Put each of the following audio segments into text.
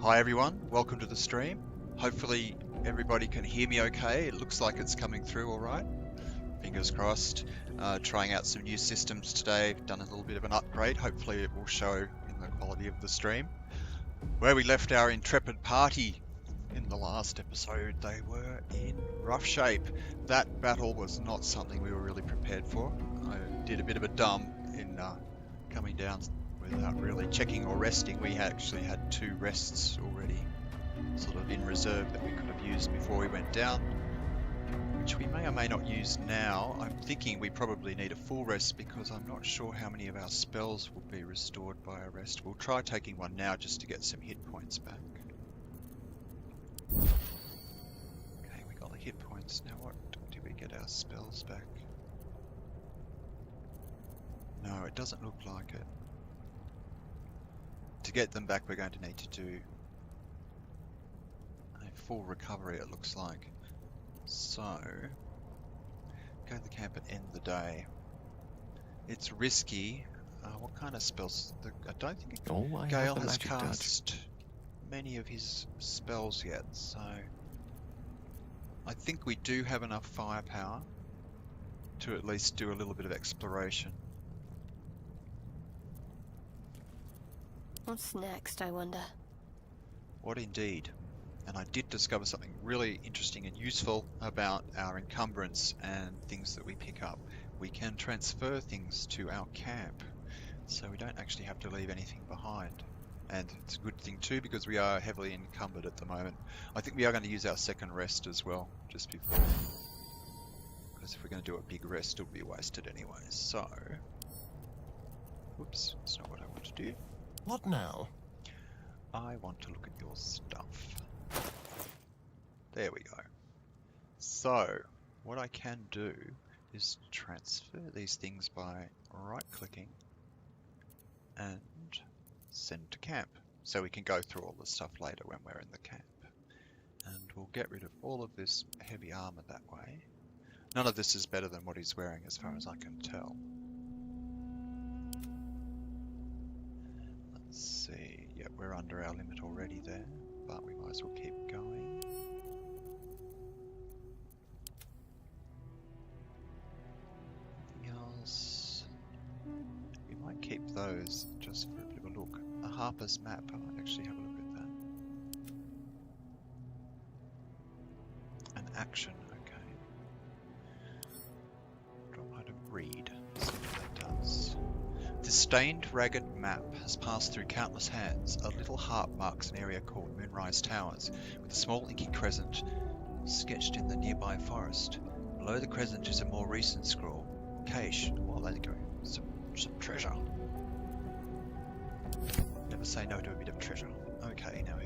Hi everyone, welcome to the stream. Hopefully everybody can hear me okay. It looks like it's coming through all right. Fingers crossed. Trying out some new systems today. Done a little bit of an upgrade. Hopefully it will show in the quality of the stream. Where we left our intrepid party in the last episode, they were in rough shape. That battle was not something we were really prepared for. I did a bit of a dumb in coming down without really checking or resting. We actually had 2 rests already sort of in reserve that we could have used before we went down, which we may or may not use now. I'm thinking we probably need a full rest because I'm not sure how many of our spells will be restored by a rest. We'll try taking one now just to get some hit points back. Okay, we got the hit points. Now what do we get our spells back? No, it doesn't look like it. To get them back, we're going to need to do a full recovery, it looks like. So, go to the camp and end the day. It's risky. What kind of spells? I don't think Gale has cast many of his spells yet, so I think we do have enough firepower to at least do a little bit of exploration. What's next, I wonder? What indeed? And I did discover something really interesting and useful about our encumbrance and things that we pick up. We can transfer things to our camp, so we don't actually have to leave anything behind. And it's a good thing too, because we are heavily encumbered at the moment. I think we are going to use our second rest as well, just before. Because if we're going to do a big rest, it'll be wasted anyway. So, whoops, that's not what I want to do. What now? I want to look at your stuff. There we go. So, what I can do is transfer these things by right-clicking and send to camp. So we can go through all the stuff later when we're in the camp. And we'll get rid of all of this heavy armor that way. None of this is better than what he's wearing as far as I can tell. Let's see. Yeah, we're under our limit already there, but we might as well keep going. Anything else? We might keep those just for a bit of a look. A Harper's map. I might actually have a look at that. An action. Okay. Drop item read. See what that does. This stained, ragged map has passed through countless hands. A little heart marks an area called Moonrise Towers, with a small inky crescent sketched in the nearby forest. Below the crescent is a more recent scroll. Cache. Well, there you go. Some treasure. Never say no to a bit of treasure. Okay, now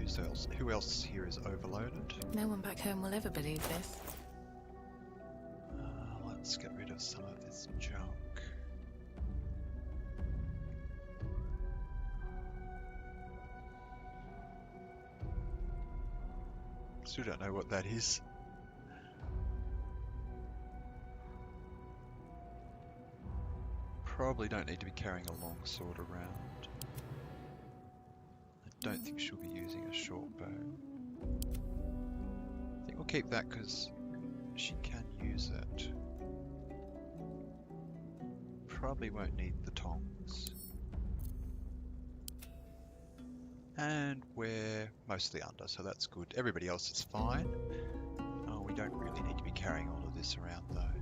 who else here is overloaded? No one back home will ever believe this. Let's get rid of some of this junk. Still don't know what that is. Probably don't need to be carrying a long sword around. I don't think she'll be using a short bow. I think we'll keep that because she can use it. Probably won't need the tongs. And we're mostly under, so that's good. Everybody else is fine. Oh, we don't really need to be carrying all of this around though.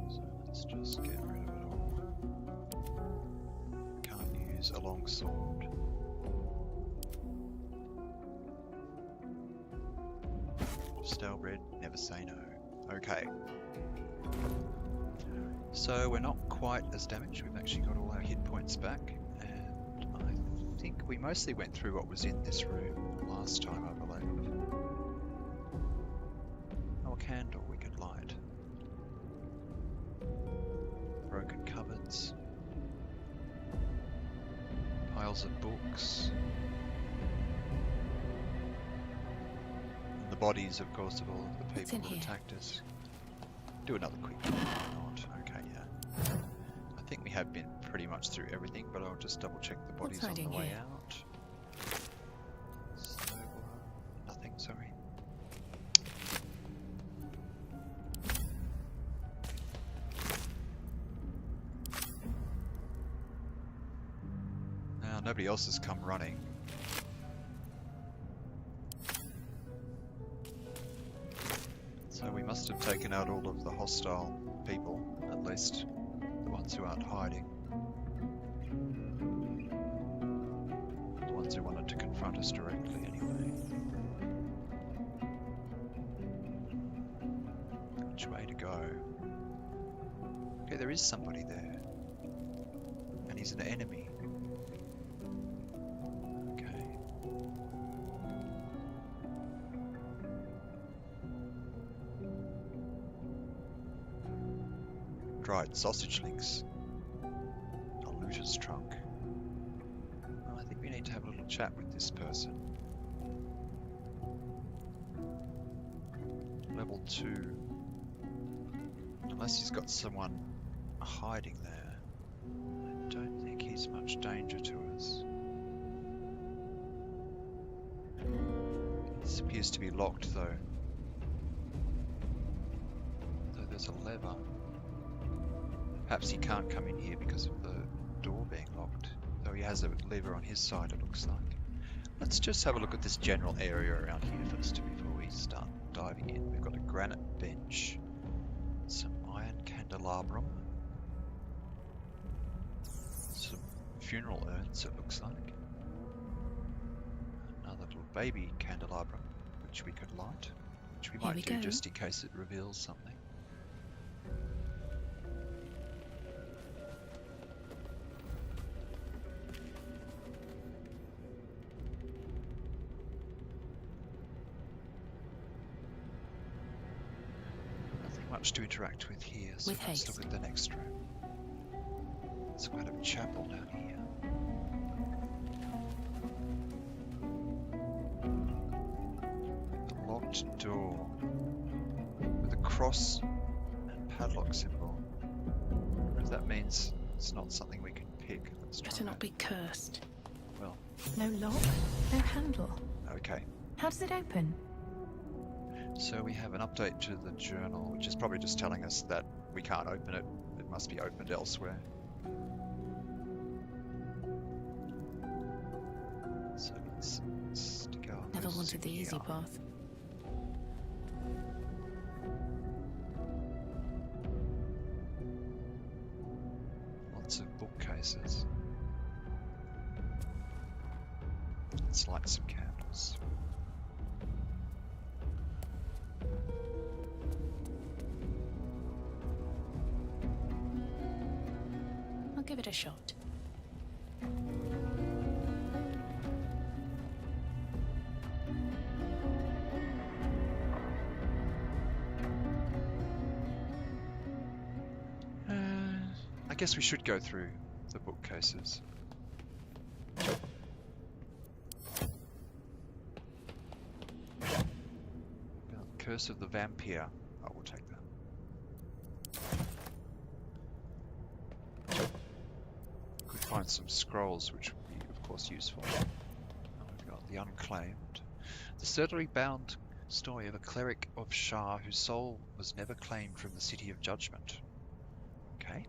So let's just get rid of it all. Can't use a long sword. Stale bread, never say no. Okay. So we're not quite as damaged. We've actually got all our hit points back, and I think we mostly went through what was in this room last time, I believe. Oh, a candle we could light. Broken cupboards. Piles of books. And the bodies, of course, of all of the people that attacked us. Do another quick one. Okay, yeah. I think we have been pretty pretty much through everything, but I'll just double check the bodies on the hiding way here? out. So, nothing, sorry. Now, nobody else has come running. So we must have taken out all of the hostile people, at least the ones who aren't hiding. The ones who wanted to confront us directly, anyway. Which way to go? Okay, there is somebody there. And he's an enemy. Okay. Dried sausage links. A looter's trunk. Well, I think we need to have a little chat with this person. Level 2. Unless he's got someone hiding there. I don't think he's much danger to us. This appears to be locked though. Though there's a lever. Perhaps he can't come in here because of the door being locked. Though he has a lever on his side, it looks like. Let's just have a look at this general area around here first before we start diving in. We've got a granite bench, some iron candelabrum, some funeral urns, it looks like. Another little baby candelabrum, which we could light, which we might do just in case it reveals something. Much to interact with here, so let's look at the next room. It's quite a chapel down here. A locked door with a cross and padlock symbol. If that means it's not something we can pick, let's try. Better not be cursed. Well. No lock, no handle. Okay. How does it open? So we have an update to the journal, which is probably just telling us that we can't open it. It must be opened elsewhere. So let's stick our Never noses wanted the in easy here. path. Lots of bookcases. Let's light some candles. I'll give it a shot. I guess we should go through the bookcases. Curse of the Vampire. Oh, we'll take that. Could find some scrolls, which would be, of course, useful. Oh, we've got the Unclaimed. The certainly bound story of a cleric of Shah whose soul was never claimed from the City of Judgment. Okay.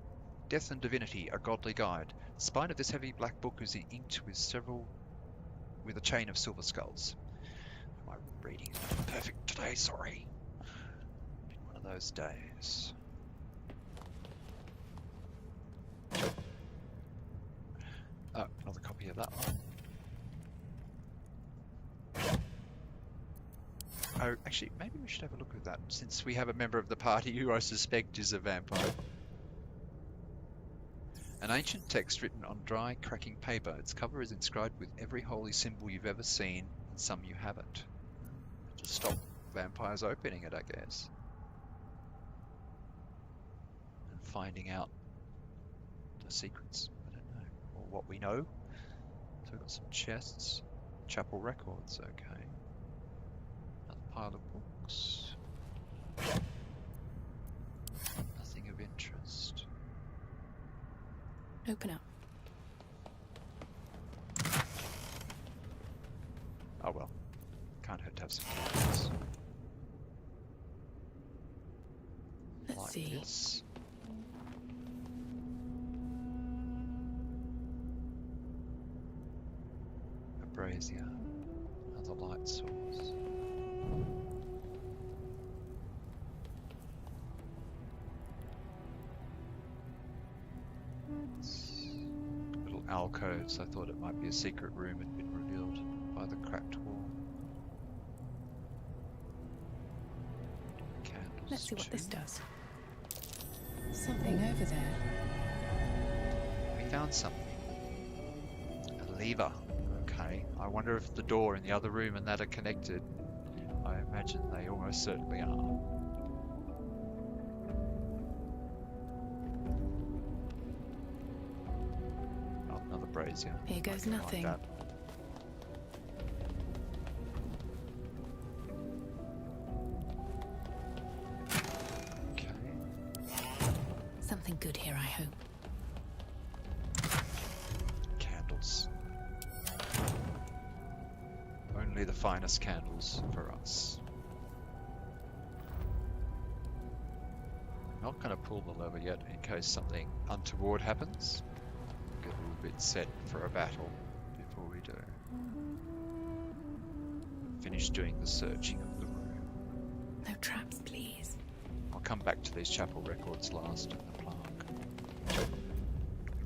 Death and Divinity, a godly guide. The spine of this heavy black book is inked with a chain of silver skulls. My reading is not perfect today, sorry. Been one of those days. Oh, another copy of that one. Oh, actually, maybe we should have a look at that, since we have a member of the party who I suspect is a vampire. An ancient text written on dry, cracking paper. Its cover is inscribed with every holy symbol you've ever seen, and some you haven't. Just stop vampires opening it, I guess. And finding out the secrets. I don't know. Or what we know. So we've got some chests. Chapel records, okay. Another pile of books. Nothing of interest. Open up. Oh well. Can't hurt to have some candles. Let's Like see. this. A brazier. Another light source. Little alcoves. I thought it might be a secret room had been revealed by the cracked wall. Candles. Let's see what this too. does. Something over there. We found something. A lever. Okay. I wonder if the door in the other room and that are connected. I imagine they almost certainly are. Oh, another brazier. Here goes Okay, like nothing. that. Okay. Something good here, I hope. Candles. Only the finest candles for us. Not going to pull the lever yet in case something untoward happens. Get a little bit set for a battle before we do. Finish doing the searching of the room. No traps, please. I'll come back to these chapel records last and the plaque.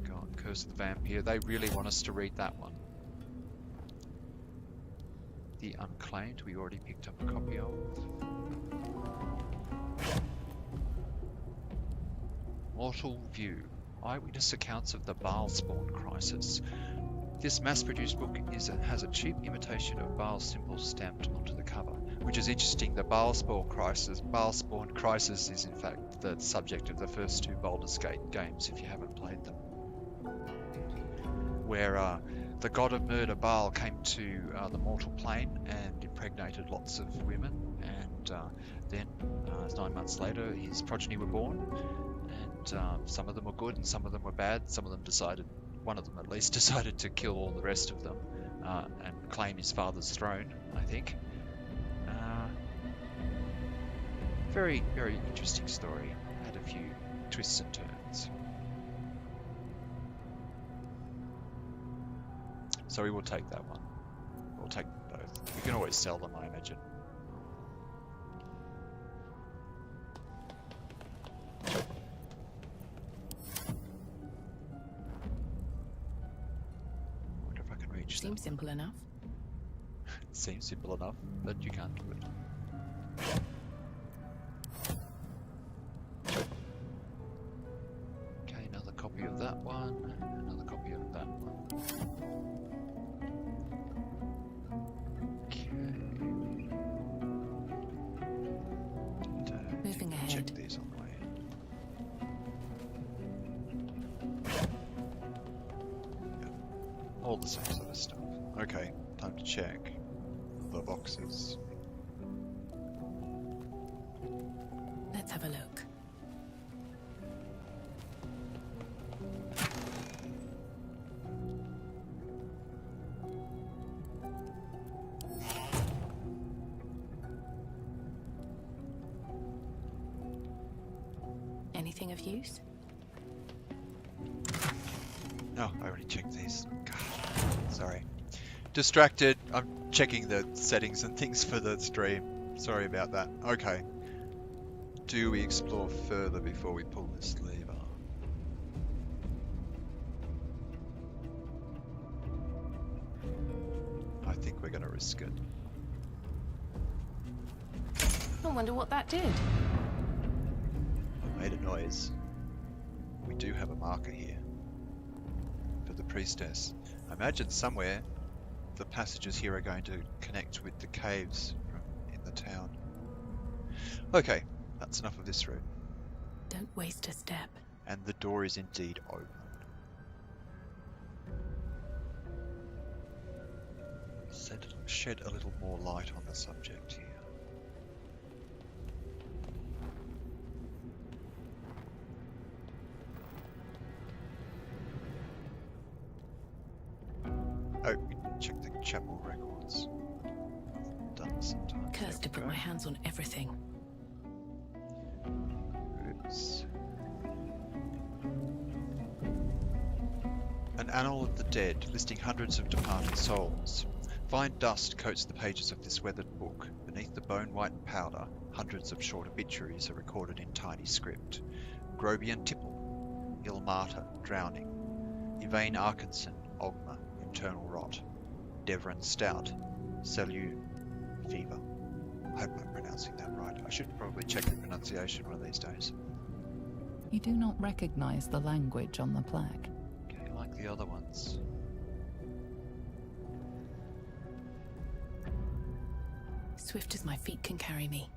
God, Curse of the Vampire. They really want us to read that one. The Unclaimed, we already picked up a copy of. Mortal View. Eyewitness accounts of the Baal spawn crisis. This mass-produced book has a cheap imitation of Baal symbols stamped onto the cover, which is interesting. The Baal spawn crisis is in fact the subject of the first two Baldur's Gate games, if you haven't played them, where the god of murder Baal came to the mortal plane and impregnated lots of women, and then 9 months later his progeny were born, and some of them were good and some of them were bad. Some of them one of them at least decided to kill all the rest of them and claim his father's throne, I think. Very, very interesting story. Had a few twists and turns. So we will take that one. We'll take both. We can always sell them, I imagine. Wonder if I can reach them. Seems simple enough. Seems simple enough, but you can't do it. Okay, another copy of that one. Another copy of that one. Okay. And, Moving check ahead. these on the way. Yep. All the same sort of stuff. Okay, time to check the boxes. Let's have a look. Anything of use? No, I already checked these. God, sorry. Distracted. I'm checking the settings and things for the stream. Sorry about that. Okay. Do we explore further before we pull this lever? I think we're going to risk it. I wonder what that did. I made a noise. We do have a marker here for the priestess. I imagine somewhere the passages here are going to connect with the caves in the town. Okay, that's enough of this room. Don't waste a step. And the door is indeed open. Shed a little more light on the subject here. records. Done sometimes. Cursed to put my hands on everything. Oops. An annal of the dead, listing hundreds of departed souls. Fine dust coats the pages of this weathered book. Beneath the bone-white powder, hundreds of short obituaries are recorded in tiny script. Grobian Tipple, Ilmata, drowning. Yvain Arkinson, Ogma, internal rot. Devron Stout, Selu, fever. I hope I'm pronouncing that right. I should probably check the pronunciation one of these days. You do not recognize the language on the plaque. Okay, like the other ones. Swift as my feet can carry me.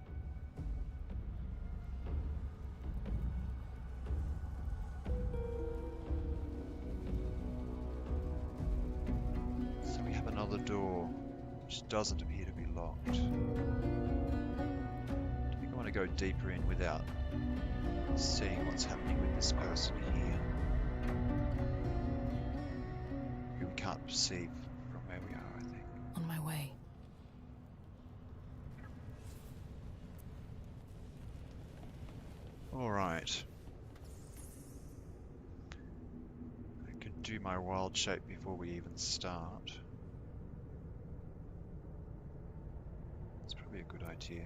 So we have another door, which doesn't appear to be locked. Do you want to go deeper in without seeing what's happening with this person here? Who we can't perceive from where we are, I think. On my way. Alright. I can do my wild shape before we even start. It's probably a good idea.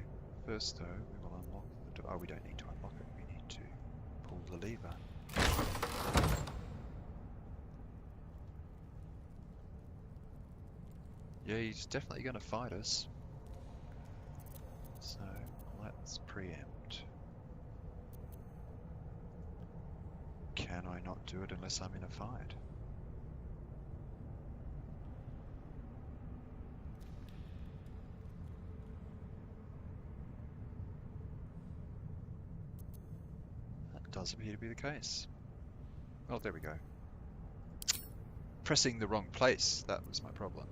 First though, we will unlock the door. Oh, we don't need to unlock it, we need to pull the lever. Yeah, he's definitely going to fight us. So, let's preempt. Can I not do it unless I'm in a fight? That does appear to be the case. Oh, there we go. Pressing the wrong place, that was my problem.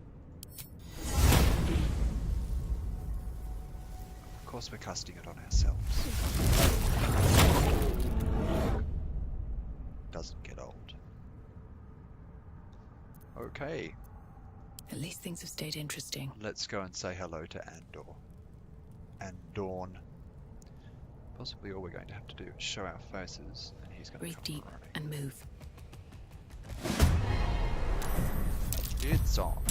Of course we're casting it on ourselves. Doesn't get old. Okay, At least things have stayed interesting. let's go and say hello to Andor. And Dawn. Possibly all we're going to have to do is show our faces, and he's going to Breathe come deep running. and move. It's on.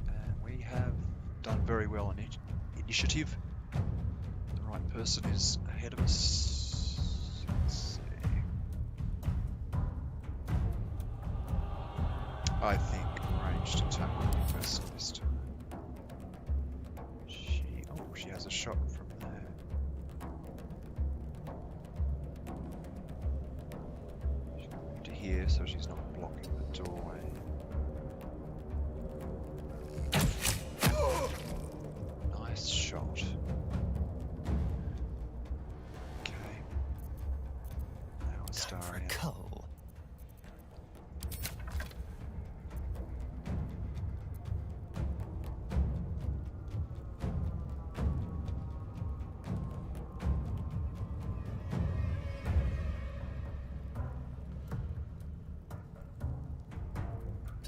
And we have done very well on initiative. The right person is ahead of us. Let's see. I think ranged attack will be best this time. She has a shot from there. She's going to here, so she's not blocking the doorway. Nice shot. Okay. Now a star in. Coal.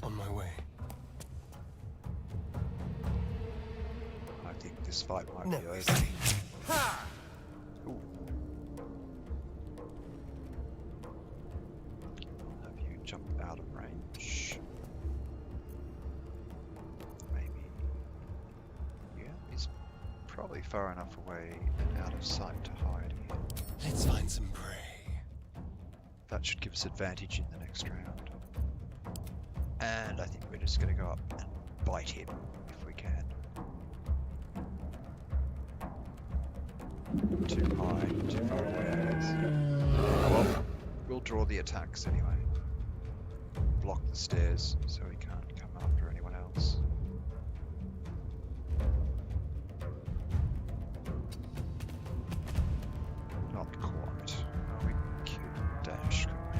On my way. I think this fight might No be over. escape. Ooh. I'll have you jump out of range. Maybe. Yeah, he's probably far enough away and out of sight to hide here. Let's find some prey. That should give us advantage in the next round. And I think we're just going to go up and bite him if we can. Too high, too far away, I guess. Well, we'll draw the attacks anyway. Block the stairs so he can't come after anyone else. Not quite. Oh, we could dash, couldn't we?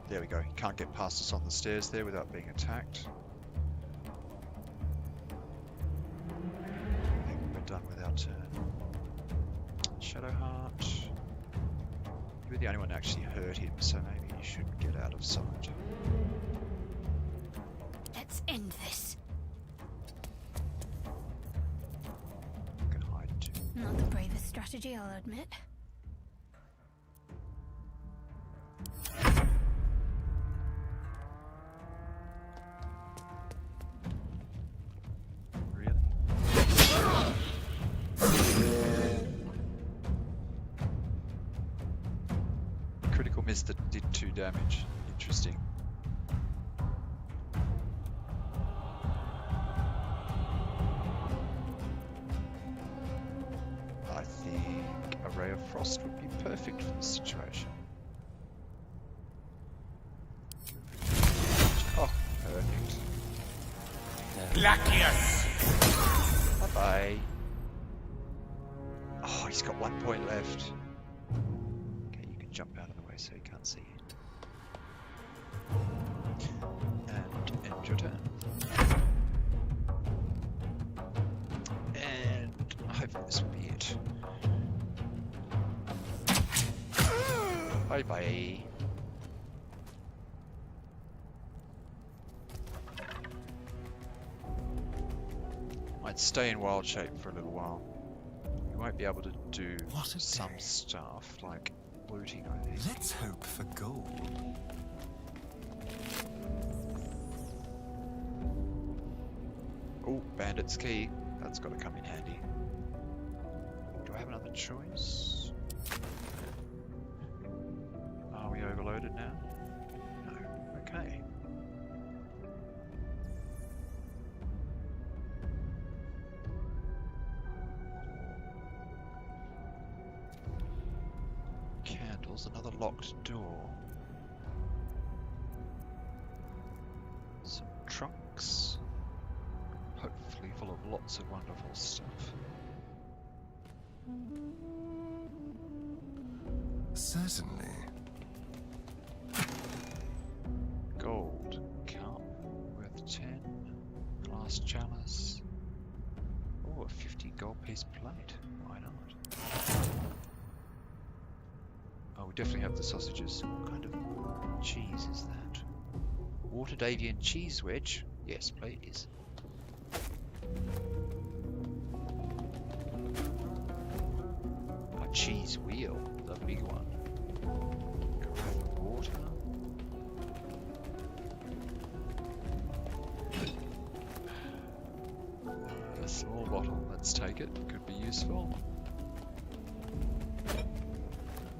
There we go. He can't get past us on the stairs there without being attacked. I think we're done without turn. Shadowheart. You're the only one who actually hurt him, so maybe you should get out of sight. Let's end this. You can hide too. Not the bravest strategy, I'll admit. Really? Critical miss that did 2 damage. Interesting. I think a Ray of Frost would be perfect for this situation. Oh, perfect. Bye-bye. Oh, he's got 1 point left. Okay, you can jump out of the way so he can't see it. And end your turn. And hopefully this will be it. Bye-bye. I'd stay in wild shape for a little while. You won't be able to do What a some day. stuff like looting, I think. Let's hope for gold. Oh, bandit's key. That's got to come in handy. Do I have another choice? Are we overloaded now? No. Okay. Candles, another locked door. Some trunks. Hopefully full of lots of wonderful stuff. Certainly. Gold cup worth 10. Glass chalice. Oh, a 50 gold piece plate. Why not? Oh, we definitely have the sausages. What kind of cheese is that? Watered avian cheese wedge? Yes, please. A cheese wheel, the big one. Carafe of water. A small bottle, let's take it. Could be useful.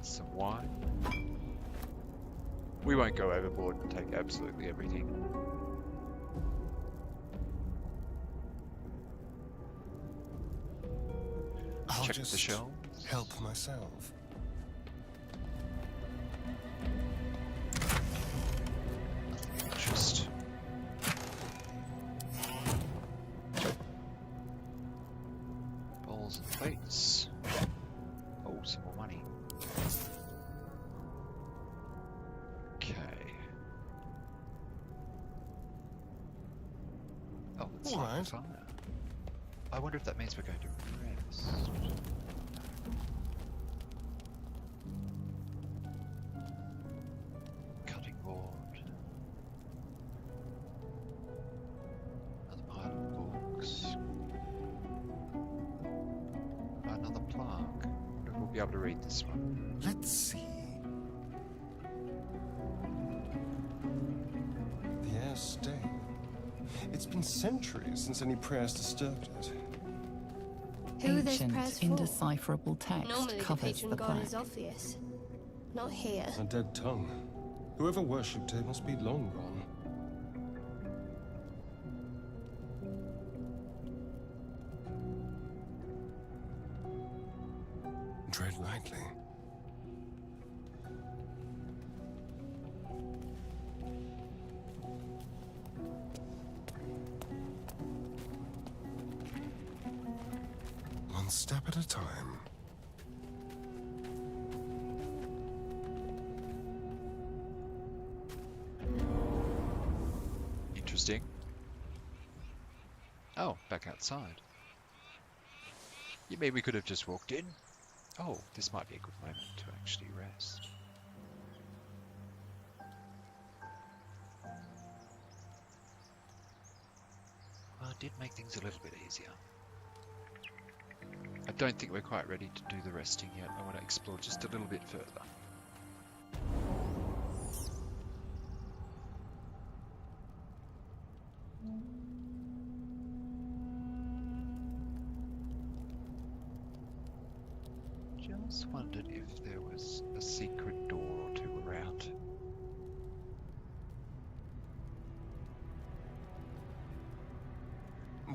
Some wine. We won't go overboard and take absolutely everything. I'll Check just the shelves. help myself. Interest. Bowls and plates. Oh, some more money. Okay. Oh, it's All like right. fire. I wonder if that means we're going to rest. Cutting board. Another pile of books. Another plaque. Wonder if we'll be able to read this one. Let's see. The air's stale. It's been centuries since any prayers disturbed it. Who are those Ancient, prayers for? indecipherable text Normally the covers patron the god plaque. is obvious. Not here. A dead tongue. Whoever worshipped it must be long gone. Tread lightly. One step at a time. Interesting. Oh, back outside. You mean we could have just walked in? Oh, this might be a good moment to actually rest. Well, it did make things a little bit easier. I don't think we're quite ready to do the resting yet. I want to explore just a little bit further. Just wondered if there was a secret door or two around.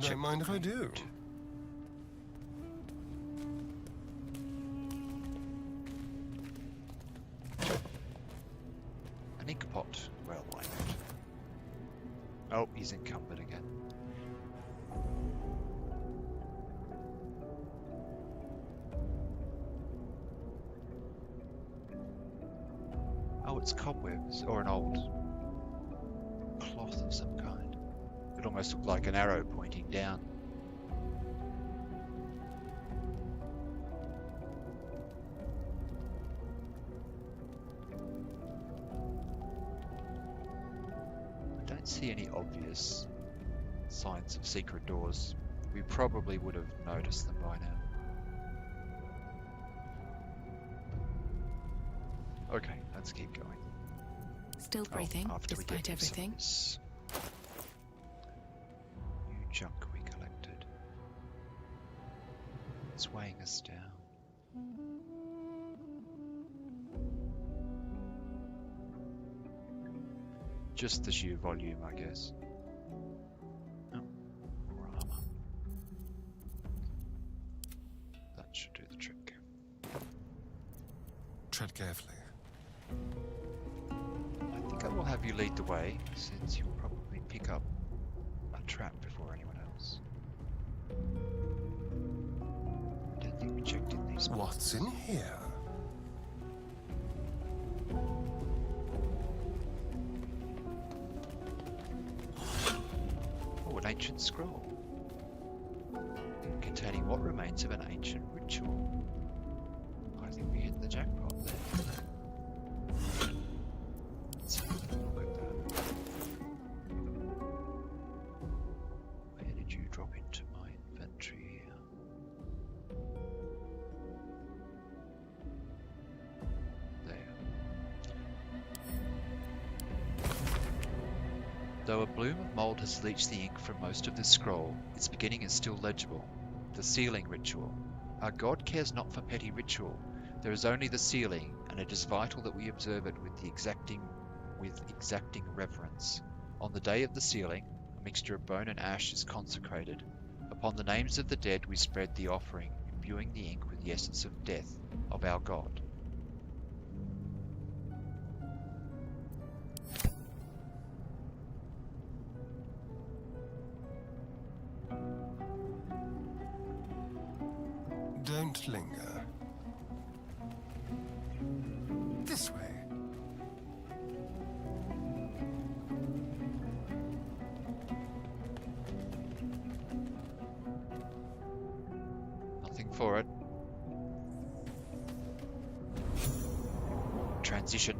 Don't mind if I do. An ink pot. Well, why not? Oh, he's encumbered again. Oh, it's cobwebs, or an old cloth of some kind. It almost looked like an arrow pointing down. I don't see any obvious signs of secret doors. We probably would have noticed them by now. Okay, let's keep going. Still breathing, after we despite get some of everything. this new junk we collected. It's weighing us down. Just the sheer volume, I guess. Oh, more armor. That should do the trick. Tread carefully. I think I will have you lead the way, since you'll probably pick up a trap before anyone else. I don't think we checked in these. What's in here? Oh, an ancient scroll. Containing what remains of an ancient ritual. I think we hit the jackpot there. Let's have a look at that. Where did you drop into my inventory here? There. Though a bloom of mold has leached the ink from most of this scroll, its beginning is still legible. The sealing ritual. Our God cares not for petty ritual. There is only the sealing, and it is vital that we observe it with exacting reverence. On the day of the sealing, a mixture of bone and ash is consecrated. Upon the names of the dead we spread the offering, imbuing the ink with the essence of death of our God. Don't linger. This way. Nothing for it. Transition.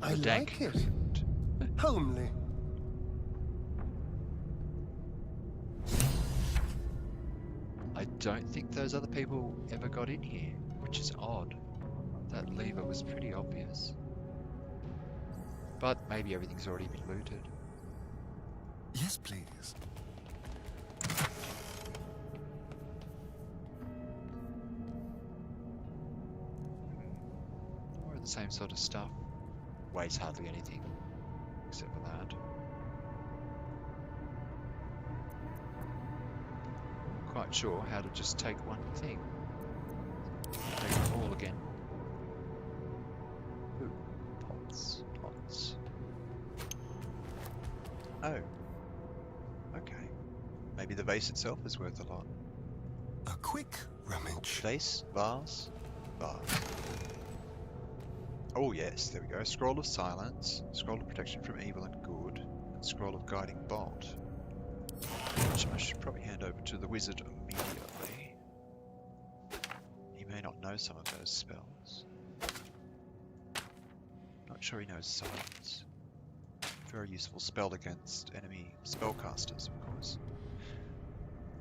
I Dank. like it. Homely. I don't think those other people ever got in here, which is odd. That lever was pretty obvious. But maybe everything's already been looted. Yes, please. More of the same sort of stuff. Weighs hardly anything, except for that. Quite sure how to just take one thing. Take them all again. Ooh, pots, pots. Oh. Okay. Maybe the vase itself is worth a lot. A quick rummage. Vase, vase, vase. Oh yes, there we go. Scroll of silence, scroll of protection from evil and good, and scroll of guiding bolt. Which I should probably hand over to the wizard immediately. He may not know some of those spells. Not sure he knows silence. Very useful spell against enemy spellcasters, of course.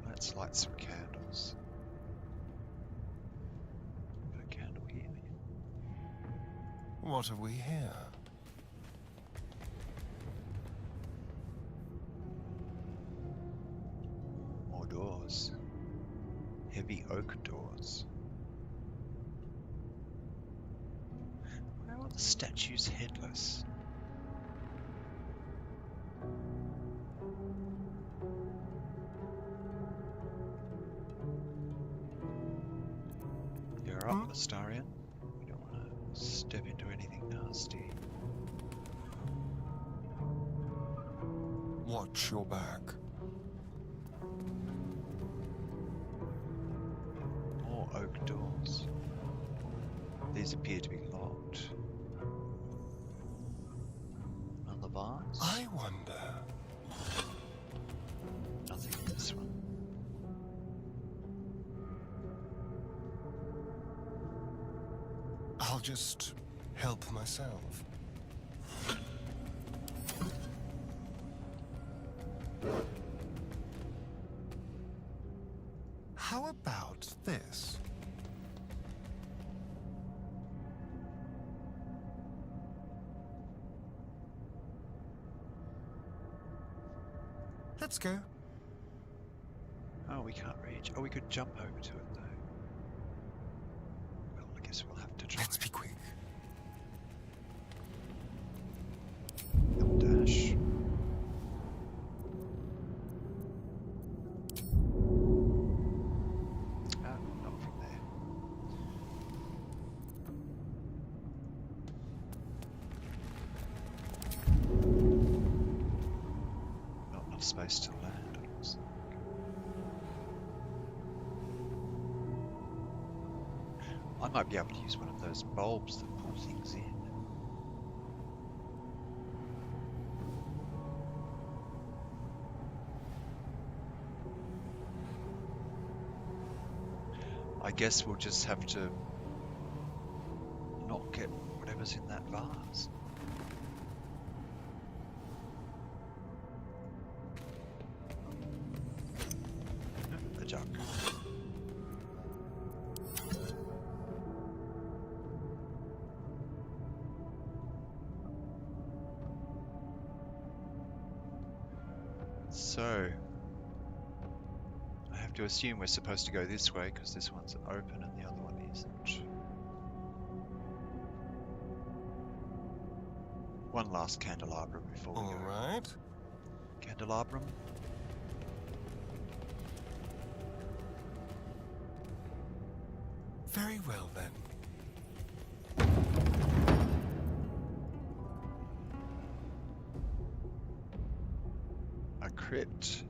Let's light some candles. Got a candle here. What have we here? More doors. Heavy oak doors. Why are the statues headless? You're up, Astarion. We don't want to step into anything nasty. Watch your back. More oak doors. These appear to be locked. Another vase? I wonder. Nothing in this one. I'll just help myself. How about this? Let's go. Oh, we can't reach. Oh, we could jump over to it though. Well, I guess we'll have to try. Let's be quick. Double dash. Ah, not from there. Not enough space to land. It looks like. I might be able to use one of those bulbs that pull things in. I guess we'll just have to not get whatever's in that vase. The jug. So, I have to assume we're supposed to go this way because this one's open and the other one isn't. One last candelabrum before we All go. right. Candelabrum. Very well then. A crypt.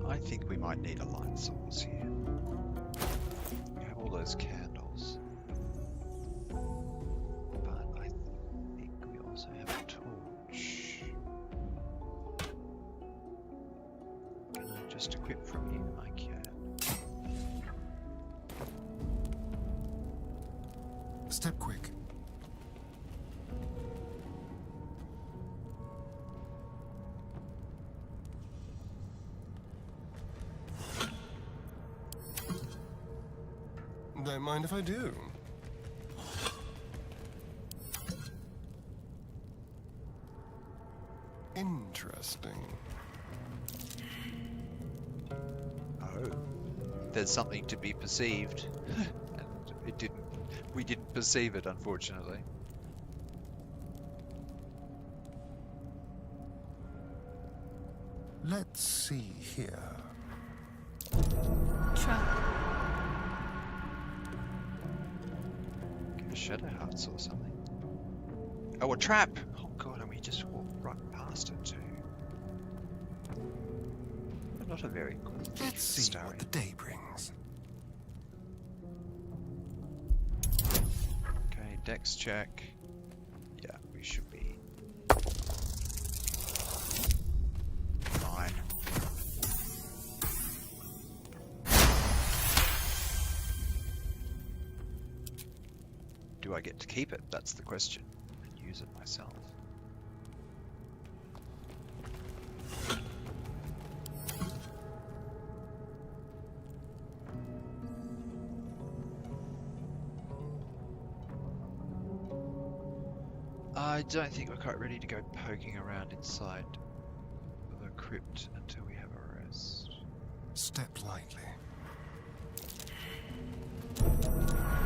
I think we might need a light source here. We have all those candles. But I think we also have a torch. Can I just equip from you? I can. Step quick. Don't mind if I do. Interesting. Oh. There's something to be perceived. And it didn't. We didn't perceive it, unfortunately. Let's see here. Trap. Get a shadow hearts or something. Oh, a trap! Oh god, and we just walked right past it too. But not a very good Let's see story. what the day brings. Okay, dex check. Yeah, we should be fine. do I get to keep it? That's the question. And use it myself. I don't think we're quite ready to go poking around inside the crypt until we have a rest. Step lightly.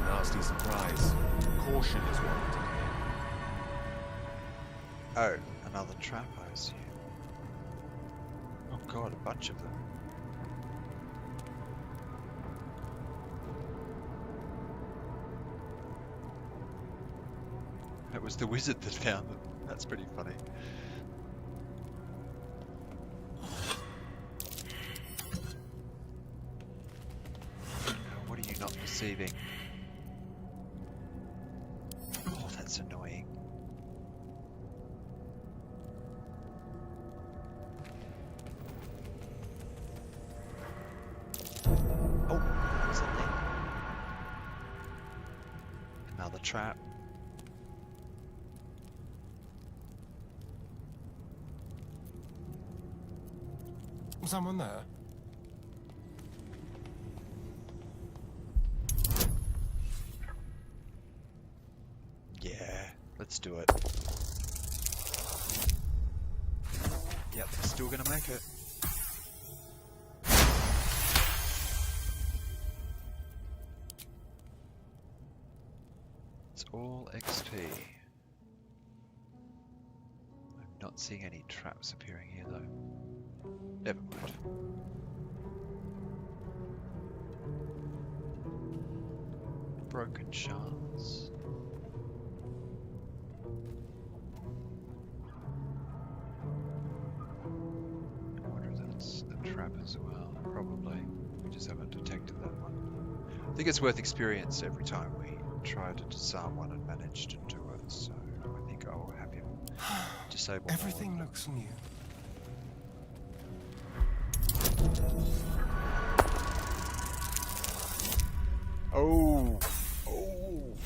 Nasty surprise. Caution is warranted. Oh, another trap, I assume. Oh god, a bunch of them. That was the wizard that found them. That's pretty funny. What are you not perceiving? Oh, that's annoying. Oh, what's that thing? Another trap. Someone there? Yeah, let's do it. Yep, still gonna make it. It's all XP. I'm not seeing any traps appearing here though. Never mind. Broken shards. I wonder if that's a trap as well. Probably. We just haven't detected that one. I think it's worth experience every time we try to disarm one and manage to do it, so I think I'll have him disable Everything looks new. Oh,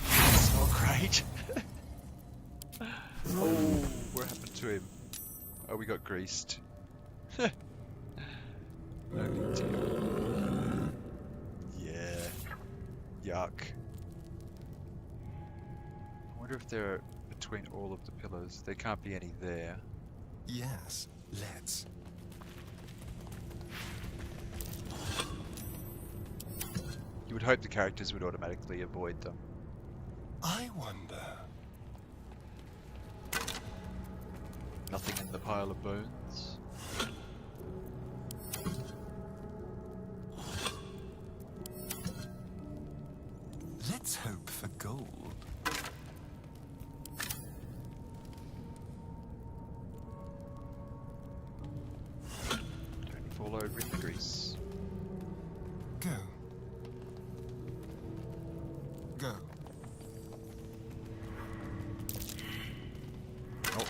that's not great. Oh, what happened to him? Oh, we got greased. No big deal. Yeah. Yuck. I wonder if they're between all of the pillars. There can't be any there. Yes, let's. You would hope the characters would automatically avoid them. I wonder. Nothing in the pile of bones. Let's hope for gold. Don't fall over in the grease. Go. Go. Oh,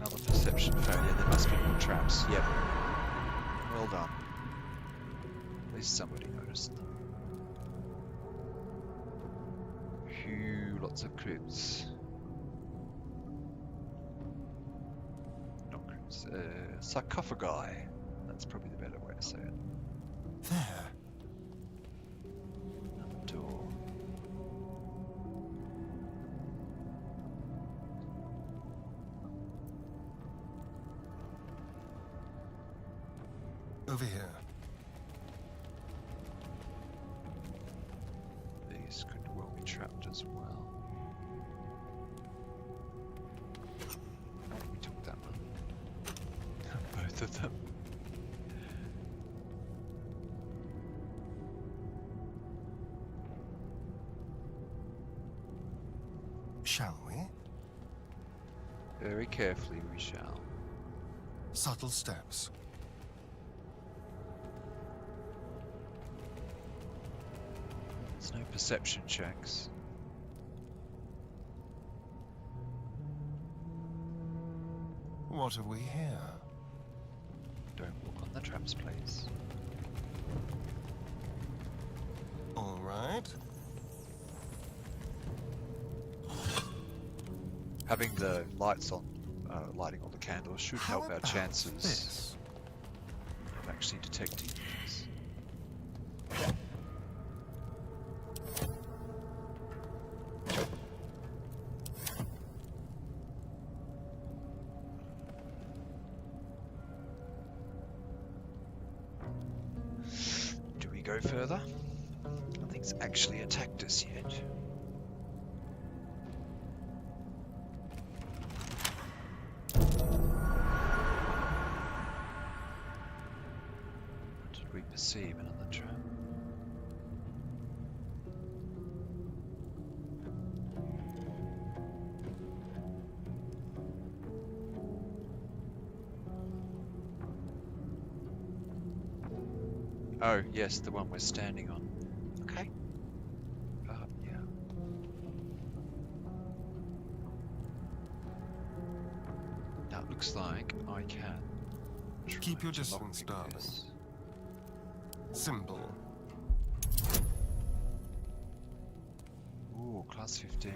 another perception failure. There must be more traps. Yep. Well done. At least somebody noticed them. Phew, lots of crypts. Not crypts, sarcophagi. That's probably the better way to say it. There. Another door. Over here. These could well be trapped as well. Oh, we took that one. Both of them. Shall we? Very carefully we shall. Subtle steps. There's no perception checks. What have we here? Don't walk on the traps, please. All right. Having the lights on, lighting all the candles should How help our about chances this? of actually detecting things. Do we go further? Nothing's actually attacked us yet. Did we perceive another trap? Oh, yes, the one we're standing on. Okay. Yeah. Now it looks like I can Keep try your to distance, lockpick darling. this. Symbol. Ooh, class 15. I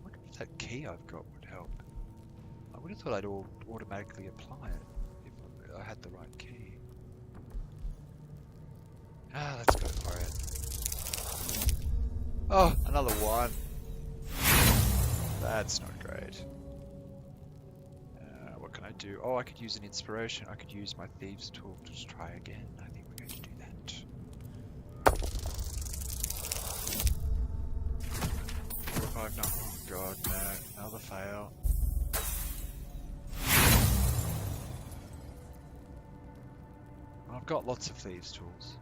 wonder if that key I've got would help. I would have thought I'd automatically apply it if I had the right key. Ah, let's go for it. Oh, another one. That's not great. What can I do? Oh, I could use an inspiration. I could use my thieves' tool to just try again. I think we're going to do that. 4 or 5, no. Oh god, no. Another fail. I've got lots of thieves' tools.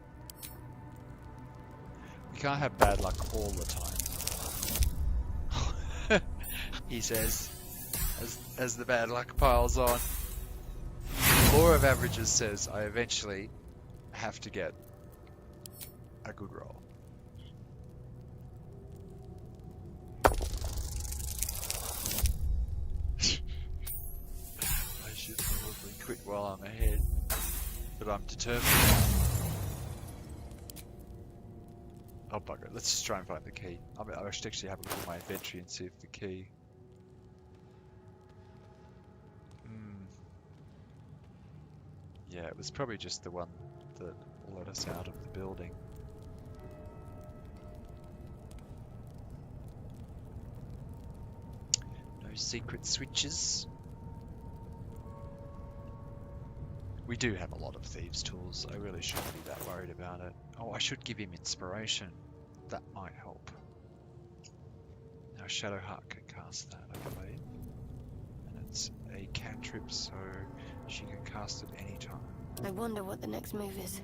We can't have bad luck all the time. He says, as the bad luck piles on. The law of averages says I eventually have to get a good roll. I should probably quit while I'm ahead, but I'm determined. Oh bugger, let's just try and find the key. I should actually have a look at my inventory and see if the key... Yeah, it was probably just the one that let us out of the building. No secret switches. We do have a lot of thieves' tools. I really shouldn't be that worried about it. Oh, I should give him inspiration. That might help. Now Shadowheart can cast that, I believe. And it's a cantrip, so she can cast it anytime. I wonder what the next move is.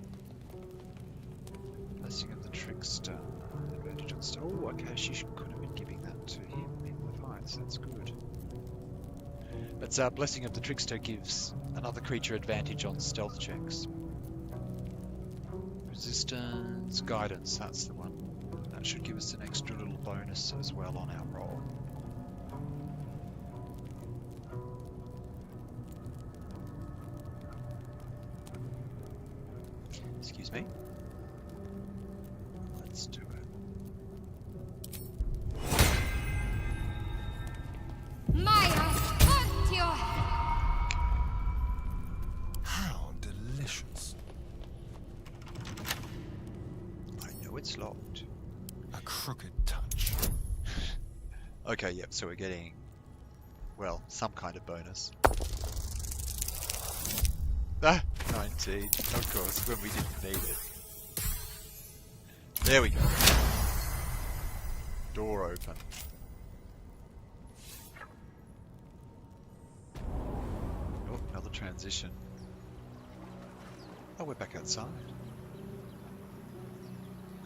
Blessing of the Trickster. Advantage on stealth. Oh, okay, she could have been giving that to him in the fights. That's good. But Blessing of the Trickster gives another creature advantage on stealth checks. Resistance, guidance, that's the one. That should give us an extra little bonus as well on our roll. Excuse me. Let's do it. How delicious. I know it's locked. A crooked touch. Okay, yep, so we're getting, well, some kind of bonus. Ah, 19, of course, when we didn't need it. There we go. Door open. Oh, another transition. Oh, we're back outside.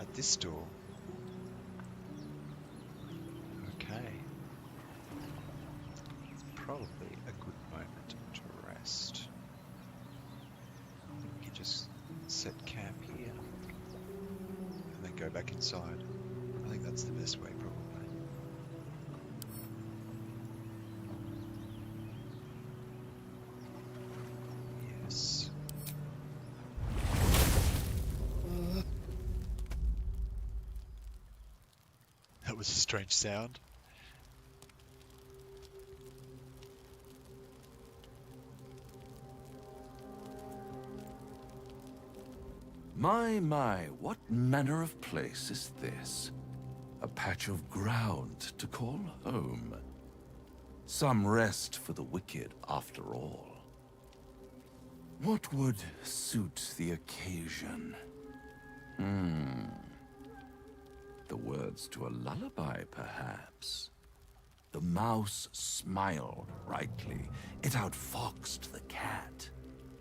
At this door. Okay. Probably a good moment to rest. We can just set camp here and then go back inside. I think that's the best way, probably. Yes. That was a strange sound. My, what manner of place is this? A patch of ground to call home. Some rest for the wicked, after all. What would suit the occasion? The words to a lullaby, perhaps. The mouse smiled brightly. It outfoxed the cat.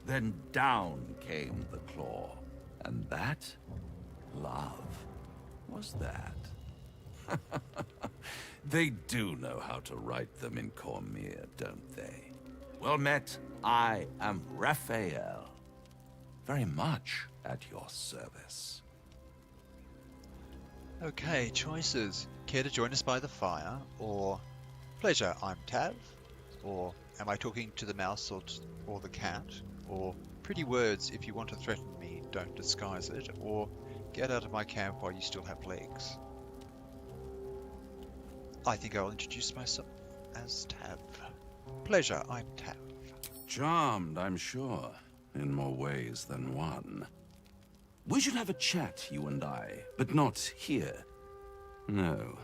Then down came the claw. And that, love, was that. They do know how to write them in Cormier, don't they? Well met, I am Raphael. Very much at your service. Okay, choices. Care to join us by the fire? Or pleasure, I'm Tav? Or am I talking to the mouse or the cat? Or pretty words, if you want to threaten me, don't disguise it. Or get out of my camp while you still have legs. I think I'll introduce myself as Tav. Pleasure, I'm Tav. Charmed, I'm sure, in more ways than one. We should have a chat, you and I, but not here. No.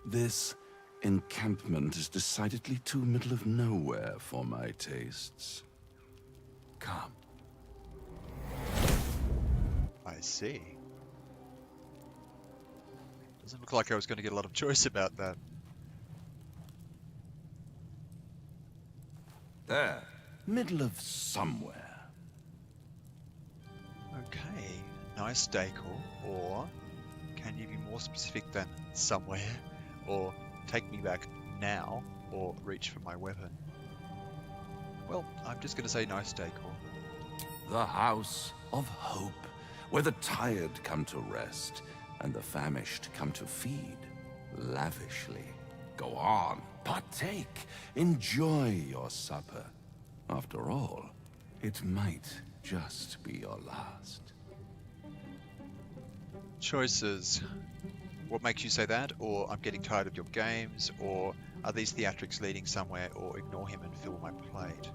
This encampment is decidedly too middle of nowhere for my tastes. Come. I see. Doesn't look like I was going to get a lot of choice about that. There. Middle of somewhere. Okay, nice decor, or can you be more specific than somewhere, or take me back now, or reach for my weapon? Well, I'm just going to say nice decor. The House of Hope, where the tired come to rest, and the famished come to feed, lavishly. Go on, partake, enjoy your supper. After all, it might just be your last. Choices. What makes you say that? Or I'm getting tired of your games? Or are these theatrics leading somewhere? Or ignore him and fill my plate?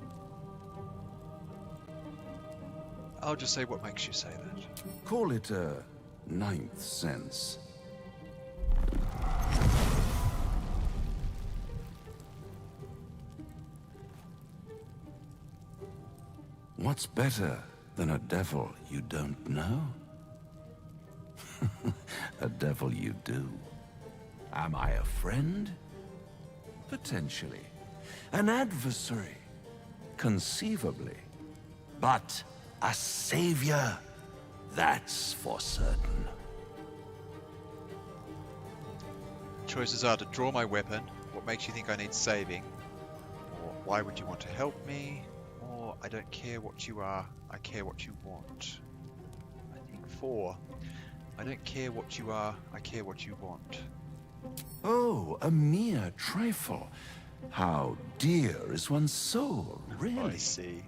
I'll just say what makes you say that. Call it a ninth sense. What's better than a devil you don't know? A devil you do. Am I a friend? Potentially. An adversary? Conceivably. But a savior? That's for certain. Choices are to draw my weapon. What makes you think I need saving? Or why would you want to help me? Or I don't care what you are, I care what you want. I think 4. I don't care what you are, I care what you want. Oh, a mere trifle. How dear is one's soul, really? I see.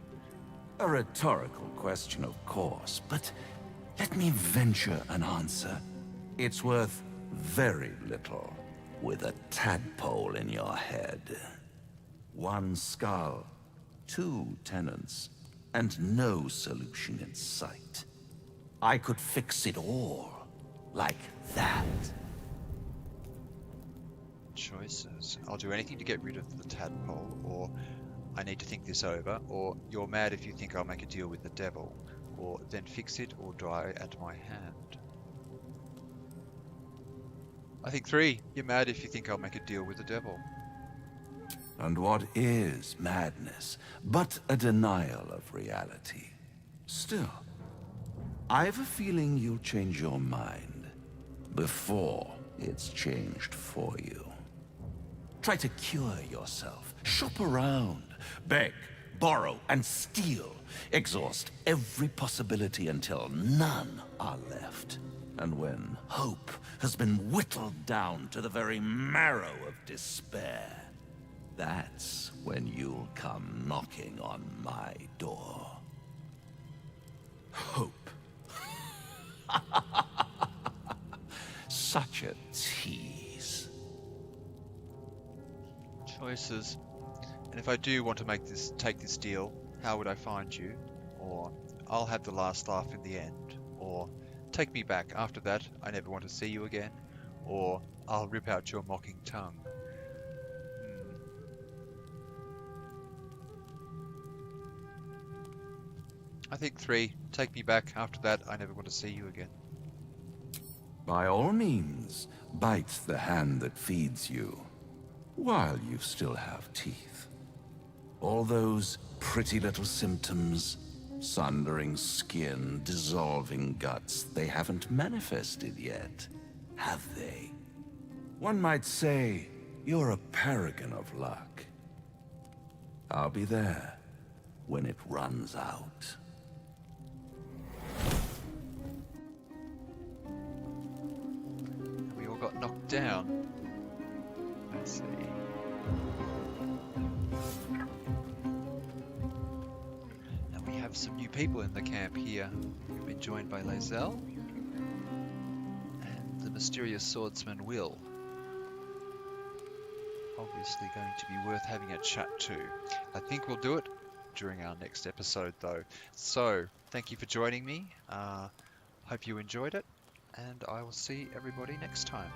A rhetorical question, of course, but let me venture an answer. It's worth very little with a tadpole in your head. 1 skull, 2 tenants, and no solution in sight. I could fix it all, like that. Choices. I'll do anything to get rid of the tadpole, or I need to think this over, or you're mad if you think I'll make a deal with the devil, or then fix it or die at my hand. I think 3. You're mad if you think I'll make a deal with the devil. And what is madness but a denial of reality? Still, I've a feeling you'll change your mind before it's changed for you. Try to cure yourself, shop around, beg, borrow, and steal. Exhaust every possibility until none are left. And when hope has been whittled down to the very marrow of despair, that's when you'll come knocking on my door. Hope. Such a tease. Choices. And if I do want to take this deal, how would I find you? Or I'll have the last laugh in the end. or take me back. After that, I never want to see you again, or I'll rip out your mocking tongue. I think 3, take me back. After that, I never want to see you again. By all means, bite the hand that feeds you, while you still have teeth. All those pretty little symptoms, sundering skin, dissolving guts, they haven't manifested yet, have they? One might say you're a paragon of luck. I'll be there when it runs out. We all got knocked down. Let's see. And we have some new people in the camp here. We've been joined by Lae'zel and the mysterious swordsman Will. Obviously going to be worth having a chat to. I think we'll do it during our next episode though. So, thank you for joining me. Hope you enjoyed it, and I will see everybody next time.